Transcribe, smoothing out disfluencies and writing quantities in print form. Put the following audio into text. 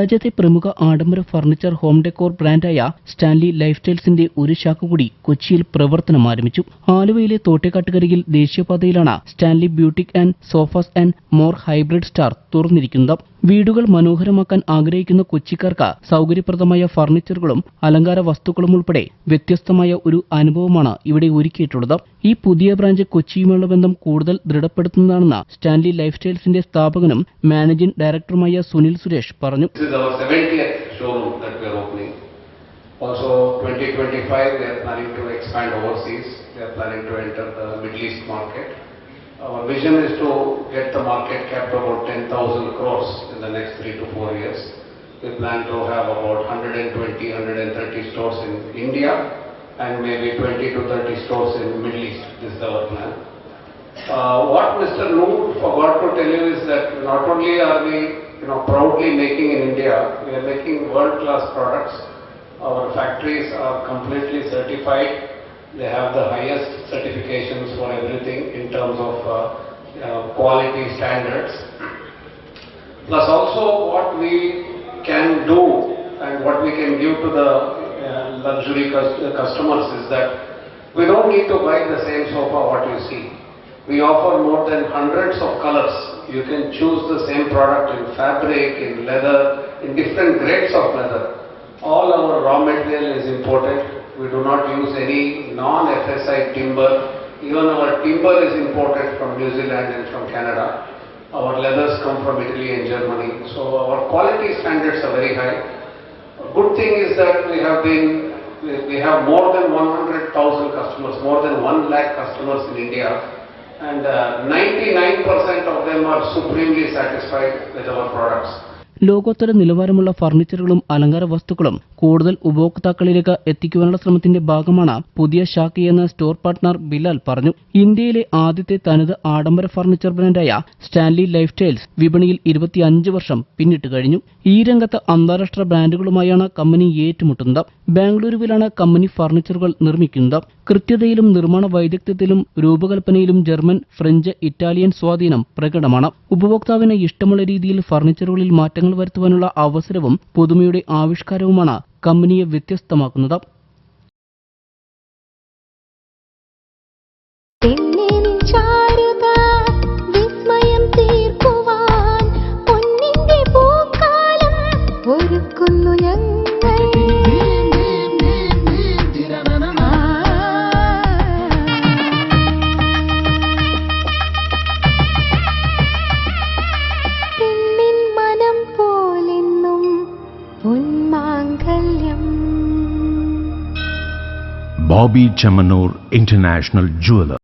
രാജ്യത്തെ പ്രമുഖ ആഡംബര ഫർണിച്ചർ ഹോം ഡെക്കോർ ബ്രാൻഡായ സ്റ്റാൻലി ലൈഫ് സ്റ്റൈൽസിന്റെ ഒരു ശാഖ കൂടി കൊച്ചിയിൽ പ്രവർത്തനം ആരംഭിച്ചു. ആലുവയിലെ തോട്ടേക്കാട്ടുകരയിൽ ദേശീയപാതയിലാണ് Stanley boutique and sofas and more hybrid store തുറന്നിരിക്കുന്നത്. വീടുകൾ മനോഹരമാക്കാൻ ആഗ്രഹിക്കുന്ന കൊച്ചിക്കാർക്ക് സൗകര്യപ്രദമായ ഫർണിച്ചറുകളും അലങ്കാര വസ്തുക്കളും ഉൾപ്പെടെ വ്യത്യസ്തമായ ഒരു അനുഭവമാണ് ഇവിടെ ഒരുക്കിയിട്ടുള്ളത്. ഈ പുതിയ ബ്രാഞ്ച് കൊച്ചിയുമായുള്ള ബന്ധം കൂടുതൽ ദൃഢപ്പെടുത്തുന്നതാണെന്ന് സ്റ്റാൻലി ലൈഫ് സ്റ്റൈൽസിന്റെ സ്ഥാപകനും മാനേജിംഗ് ഡയറക്ടറുമായ സുനിൽ സുരേഷ് പറഞ്ഞു. Also 2025 they are planning to expand overseas. They are planning to enter the Middle East market. Our vision is to get the market cap to about 10,000 crores in the next 3 to 4 years. We plan to have about 120-130 stores in India and maybe 20 to 30 stores in Middle East. This is our plan. What Mr. Noor forgot to tell you is that not only are we proudly making in India, we are making world-class products. Our factories are completely certified. They have the highest certifications for everything in terms of quality standards. Plus also what we can do and what we can give to the luxury customers is that we don't need to buy the same sofa what you see. We offer more than hundreds of colors. You can choose the same product in fabric, in leather, in different grades of leather. All our raw material is imported. We do not use any non-FSI timber. Even our timber is imported from New Zealand and from Canada. Our leathers come from Italy and Germany. So our quality standards are very high. A good thing is that we have more than 100,000 customers, more than 1 lakh customers in India. And 99% of them are supremely satisfied with our products. ലോകോത്തര നിലവാരമുള്ള ഫർണിച്ചറുകളും അലങ്കാര വസ്തുക്കളും കൂടുതൽ ഉപഭോക്താക്കളിലേക്ക് എത്തിക്കുവാനുള്ള ശ്രമത്തിന്റെ ഭാഗമാണ് പുതിയ ശാഖയെന്ന് store partner Bilal പറഞ്ഞു. ഇന്ത്യയിലെ ആദ്യത്തെ തനത് ആഡംബര ഫർണിച്ചർ ബ്രാൻഡായ സ്റ്റാൻലി ലൈഫ് സ്റ്റൈൽസ് വിപണിയിൽ 25 വർഷം പിന്നിട്ട് കഴിഞ്ഞു. ഈ രംഗത്ത് അന്താരാഷ്ട്ര ബ്രാൻഡുകളുമായാണ് കമ്പനി ഏറ്റുമുട്ടുന്നത്. ബാംഗ്ലൂരുവിലാണ് കമ്പനി ഫർണിച്ചറുകൾ നിർമ്മിക്കുന്നത്. കൃത്യതയിലും നിർമ്മാണ വൈദഗ്ധ്യത്തിലും രൂപകൽപ്പനയിലും ജർമ്മൻ, ഫ്രഞ്ച്, ഇറ്റാലിയൻ സ്വാധീനം പ്രകടമാണ്. ഉപഭോക്താവിന് ഇഷ്ടമുള്ള രീതിയിൽ ഫർണിച്ചറുകളിൽ മാറ്റങ്ങൾ വരുത്തുവാനുള്ള അവസരവും പുതുമയുടെ ആവിഷ്കാരവുമാണ് കമ്പനിയെ വ്യത്യസ്തമാക്കുന്നത്. Bobby Chamanur International Jeweler.